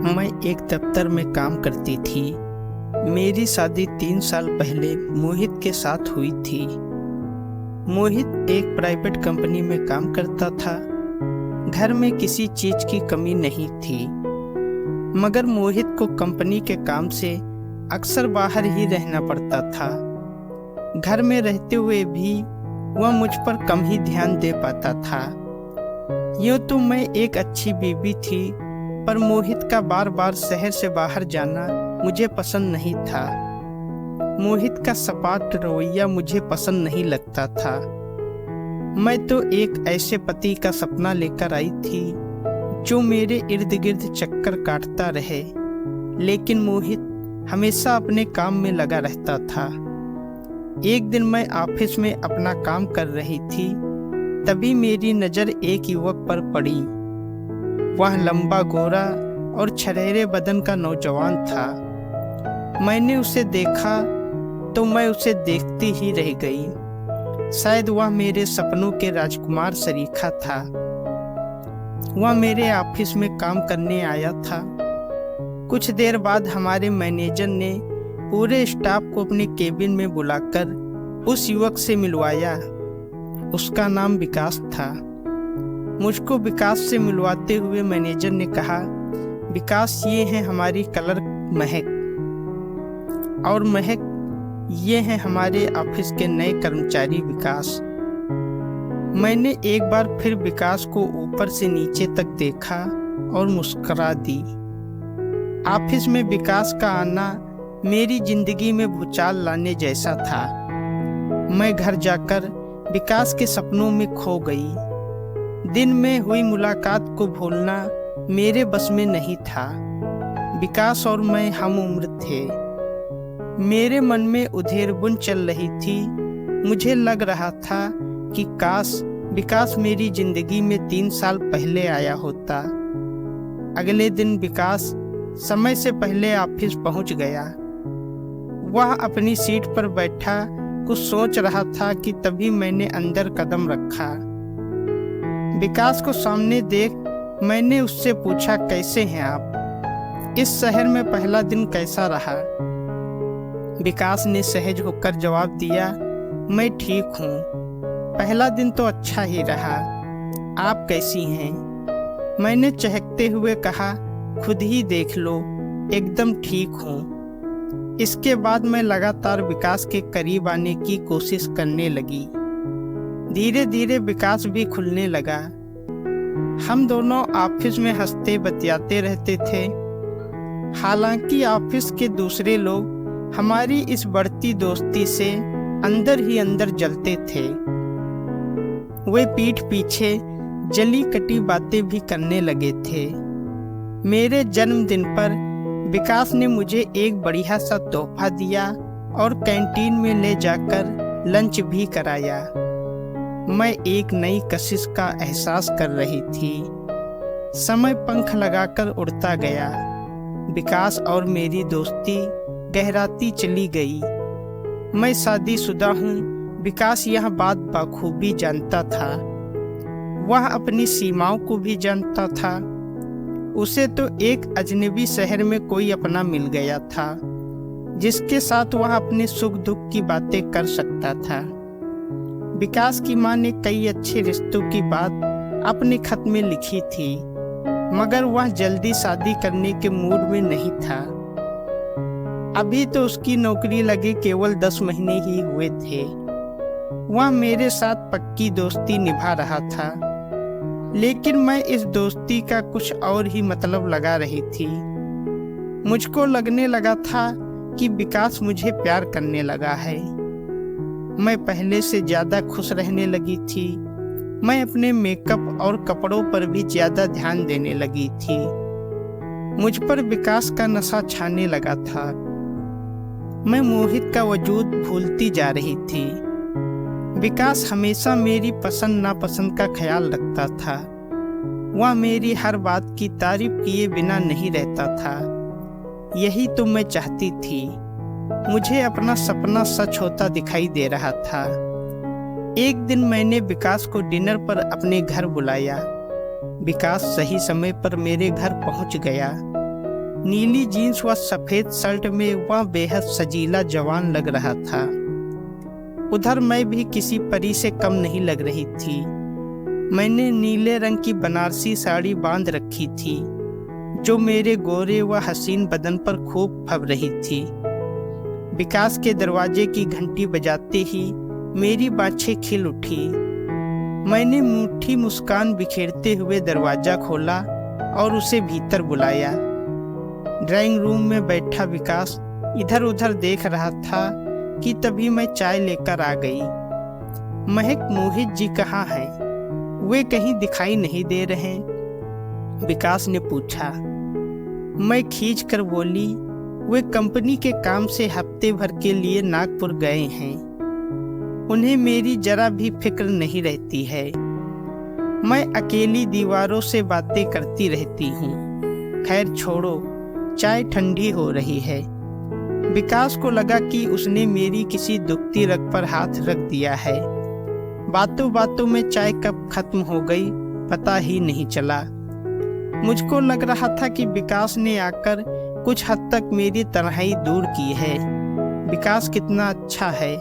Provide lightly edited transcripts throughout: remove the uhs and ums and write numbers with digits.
मैं एक दफ्तर में काम करती थी। मेरी शादी 3 साल पहले मोहित के साथ हुई थी। मोहित एक प्राइवेट कंपनी में काम करता था। घर में किसी चीज की कमी नहीं थी, मगर मोहित को कंपनी के काम से अक्सर बाहर ही रहना पड़ता था। घर में रहते हुए भी वह मुझ पर कम ही ध्यान दे पाता था। यूँ तो मैं एक अच्छी बीवी थी, पर मोहित का बार बार शहर से बाहर जाना मुझे पसंद नहीं था। मोहित का सपाट रवैया मुझे पसंद नहीं लगता था। मैं तो एक ऐसे पति का सपना लेकर आई थी जो मेरे इर्द गिर्द चक्कर काटता रहे, लेकिन मोहित हमेशा अपने काम में लगा रहता था। एक दिन मैं ऑफिस में अपना काम कर रही थी, तभी मेरी नज़र एक युवक पर पड़ी। वह लंबा गोरा और छरेरे बदन का नौजवान था। मैंने उसे देखा तो मैं उसे देखती ही रह गई। शायद वह मेरे सपनों के राजकुमार सरीखा था। वह मेरे ऑफिस में काम करने आया था। कुछ देर बाद हमारे मैनेजर ने पूरे स्टाफ को अपने केबिन में बुलाकर उस युवक से मिलवाया। उसका नाम विकास था। मुझको विकास से मिलवाते हुए मैनेजर ने कहा, विकास ये है हमारी क्लर्क महक, और महक ये हैं हमारे ऑफिस के नए कर्मचारी विकास। मैंने एक बार फिर विकास को ऊपर से नीचे तक देखा और मुस्कुरा दी। ऑफिस में विकास का आना मेरी जिंदगी में भूचाल लाने जैसा था। मैं घर जाकर विकास के सपनों में खो गई। दिन में हुई मुलाकात को भूलना मेरे बस में नहीं था। विकास और मैं हम उम्र थे। मेरे मन में उधेड़-बुन चल रही थी। मुझे लग रहा था कि काश विकास मेरी जिंदगी में 3 साल पहले आया होता। अगले दिन विकास समय से पहले ऑफिस पहुंच गया। वह अपनी सीट पर बैठा कुछ सोच रहा था कि तभी मैंने अंदर कदम रखा। विकास को सामने देख मैंने उससे पूछा, कैसे हैं आप? इस शहर में पहला दिन कैसा रहा? विकास ने सहज होकर जवाब दिया, मैं ठीक हूँ। पहला दिन तो अच्छा ही रहा। आप कैसी हैं? मैंने चहकते हुए कहा, खुद ही देख लो, एकदम ठीक हूँ। इसके बाद मैं लगातार विकास के करीब आने की कोशिश करने लगी। धीरे धीरे विकास भी खुलने लगा। हम दोनों ऑफिस में हंसते बतियाते रहते थे। हालांकि ऑफिस के दूसरे लोग हमारी इस बढ़ती दोस्ती से अंदर ही अंदर जलते थे। वे पीठ पीछे जली कटी बातें भी करने लगे थे। मेरे जन्मदिन पर विकास ने मुझे एक बढ़िया सा तोहफा दिया और कैंटीन में ले जाकर लंच भी कराया। मैं एक नई कशिश का एहसास कर रही थी। समय पंख लगाकर उड़ता गया। विकास और मेरी दोस्ती गहराती चली गई। मैं शादीशुदा हूँ, विकास यह बात बखूबी जानता था। वह अपनी सीमाओं को भी जानता था। उसे तो एक अजनबी शहर में कोई अपना मिल गया था, जिसके साथ वह अपने सुख दुख की बातें कर सकता था। विकास की माँ ने कई अच्छे रिश्तों की बात अपने खत में लिखी थी, मगर वह जल्दी शादी करने के मूड में नहीं था। अभी तो उसकी नौकरी लगे केवल 10 महीने ही हुए थे। वह मेरे साथ पक्की दोस्ती निभा रहा था, लेकिन मैं इस दोस्ती का कुछ और ही मतलब लगा रही थी। मुझको लगने लगा था कि विकास मुझे प्यार करने लगा है। मैं पहले से ज्यादा खुश रहने लगी थी। मैं अपने मेकअप और कपड़ों पर भी ज्यादा ध्यान देने लगी थी। मुझ पर विकास का नशा छाने लगा था। मैं मोहित का वजूद भूलती जा रही थी। विकास हमेशा मेरी पसंद नापसंद का ख्याल रखता था। वह मेरी हर बात की तारीफ किए बिना नहीं रहता था। यही तो मैं चाहती थी। मुझे अपना सपना सच होता दिखाई दे रहा था। एक दिन मैंने विकास को डिनर पर अपने घर बुलाया। विकास सही समय पर मेरे घर पहुंच गया। नीली जीन्स व सफेद शर्ट में वह बेहद सजीला जवान लग रहा था। उधर मैं भी किसी परी से कम नहीं लग रही थी। मैंने नीले रंग की बनारसी साड़ी बांध रखी थी जो मेरे गोरे व हसीन बदन पर खूब फब रही थी। विकास के दरवाजे की घंटी बजाते ही मेरी बाछें खिल उठी। मैंने मीठी मुस्कान बिखेरते हुए दरवाजा खोला और उसे भीतर बुलाया। ड्राइंग रूम में बैठा विकास इधर उधर देख रहा था कि तभी मैं चाय लेकर आ गई। महक, मोहित जी कहाँ हैं? वे कहीं दिखाई नहीं दे रहे, विकास ने पूछा। मैं खींच कर बोली, वे कंपनी के काम से हफ्ते भर के लिए नागपुर गए हैं। उन्हें मेरी जरा भी फिक्र नहीं रहती है। मैं अकेली दीवारों से बातें करती रहती हूँ। खैर छोड़ो, चाय ठंडी हो रही है। विकास को लगा कि उसने मेरी किसी दुखती रग पर हाथ रख दिया है। बातों बातों में चाय कब खत्म हो गई पता ही नहीं चला। मुझको लग रहा था कि विकास ने आकर कुछ हद तक मेरी तन्हाई दूर की है। विकास कितना अच्छा है,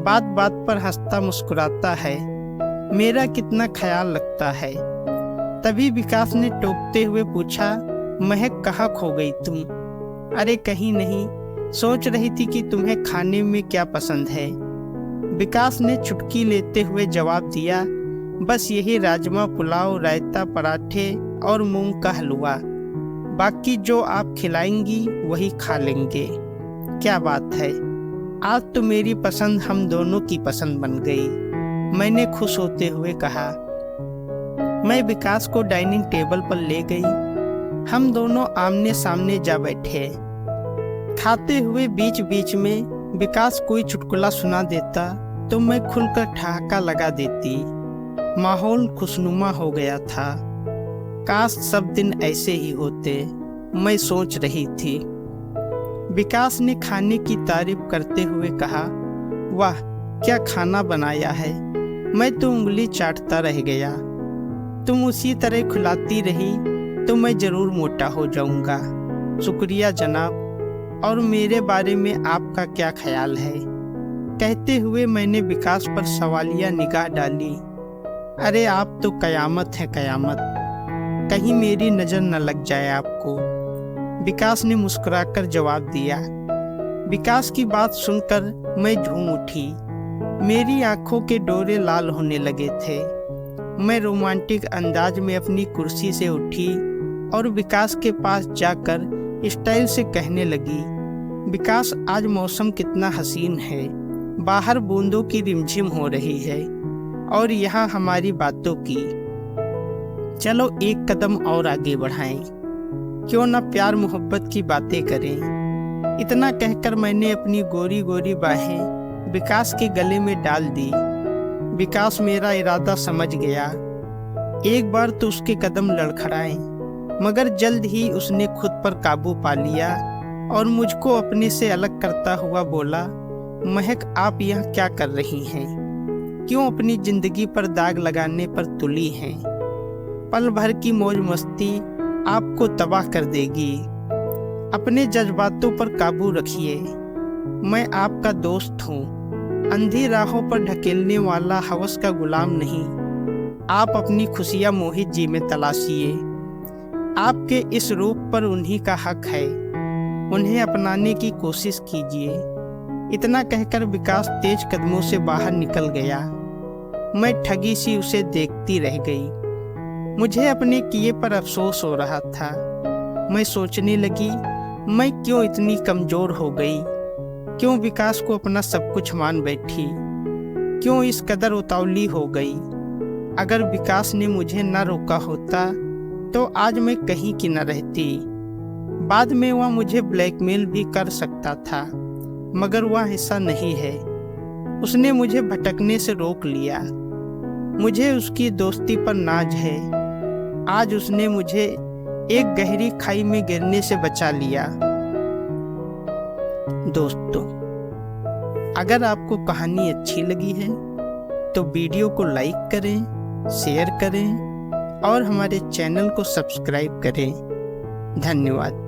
बात बात पर हंसता मुस्कुराता है, मेरा कितना ख्याल रखता है। तभी विकास ने टोकते हुए पूछा, महक कहाँ खो गई तुम? अरे कहीं नहीं, सोच रही थी कि तुम्हें खाने में क्या पसंद है। विकास ने चुटकी लेते हुए जवाब दिया, बस यही राजमा पुलाव, रायता, पराठे और मूंग का हलवा। बाकी जो आप खिलाएंगी वही खा लेंगे। क्या बात है, आज तो मेरी पसंद हम दोनों की पसंद बन गई, मैंने खुश होते हुए कहा। मैं विकास को डाइनिंग टेबल पर ले गई। हम दोनों आमने सामने जा बैठे। खाते हुए बीच बीच में विकास कोई चुटकुला सुना देता तो मैं खुलकर ठहाका लगा देती। माहौल खुशनुमा हो गया था। काश सब दिन ऐसे ही होते, मैं सोच रही थी। विकास ने खाने की तारीफ करते हुए कहा, वाह क्या खाना बनाया है। मैं तो उंगली चाटता रह गया। तुम उसी तरह खिलाती रही तो मैं जरूर मोटा हो जाऊंगा। शुक्रिया जनाब, और मेरे बारे में आपका क्या ख्याल है? कहते हुए मैंने विकास पर सवालिया निगाह डाली। अरे आप तो कयामत है कयामत, कहीं मेरी नजर न लग जाए आपको, विकास ने मुस्कुराकर जवाब दिया। विकास की बात सुनकर मैं झूम उठी। मेरी आंखों के डोरे लाल होने लगे थे। मैं रोमांटिक अंदाज में अपनी कुर्सी से उठी और विकास के पास जाकर स्टाइल से कहने लगी, विकास आज मौसम कितना हसीन है। बाहर बूंदों की रिमझिम हो रही है और यहाँ हमारी बातों की। चलो एक कदम और आगे बढ़ाएं, क्यों ना प्यार मोहब्बत की बातें करें। इतना कहकर मैंने अपनी गोरी गोरी बाहें विकास के गले में डाल दी। विकास मेरा इरादा समझ गया। एक बार तो उसके कदम लड़खड़ाए, मगर जल्द ही उसने खुद पर काबू पा लिया और मुझको अपने से अलग करता हुआ बोला, महक आप यहाँ क्या कर रही हैं? क्यों अपनी जिंदगी पर दाग लगाने पर तुली हैं? पल भर की मौज मस्ती आपको तबाह कर देगी। अपने जज्बातों पर काबू रखिए। मैं आपका दोस्त हूँ, अंधी राहों पर ढकेलने वाला हवस का गुलाम नहीं। आप अपनी खुशियाँ मोहित जी में तलाशिए। आपके इस रूप पर उन्हीं का हक है, उन्हें अपनाने की कोशिश कीजिए। इतना कहकर विकास तेज कदमों से बाहर निकल गया। मैं ठगी सी उसे देखती रह गई। मुझे अपने किए पर अफसोस हो रहा था। मैं सोचने लगी, मैं क्यों इतनी कमजोर हो गई? क्यों विकास को अपना सब कुछ मान बैठी? क्यों इस कदर उतावली हो गई? अगर विकास ने मुझे न रोका होता तो आज मैं कहीं की न रहती। बाद में वह मुझे ब्लैकमेल भी कर सकता था, मगर वह हिस्सा नहीं है। उसने मुझे भटकने से रोक लिया। मुझे उसकी दोस्ती पर नाज है। आज उसने मुझे एक गहरी खाई में गिरने से बचा लिया। दोस्तों, अगर आपको कहानी अच्छी लगी है तो वीडियो को लाइक करें, शेयर करें और हमारे चैनल को सब्सक्राइब करें। धन्यवाद।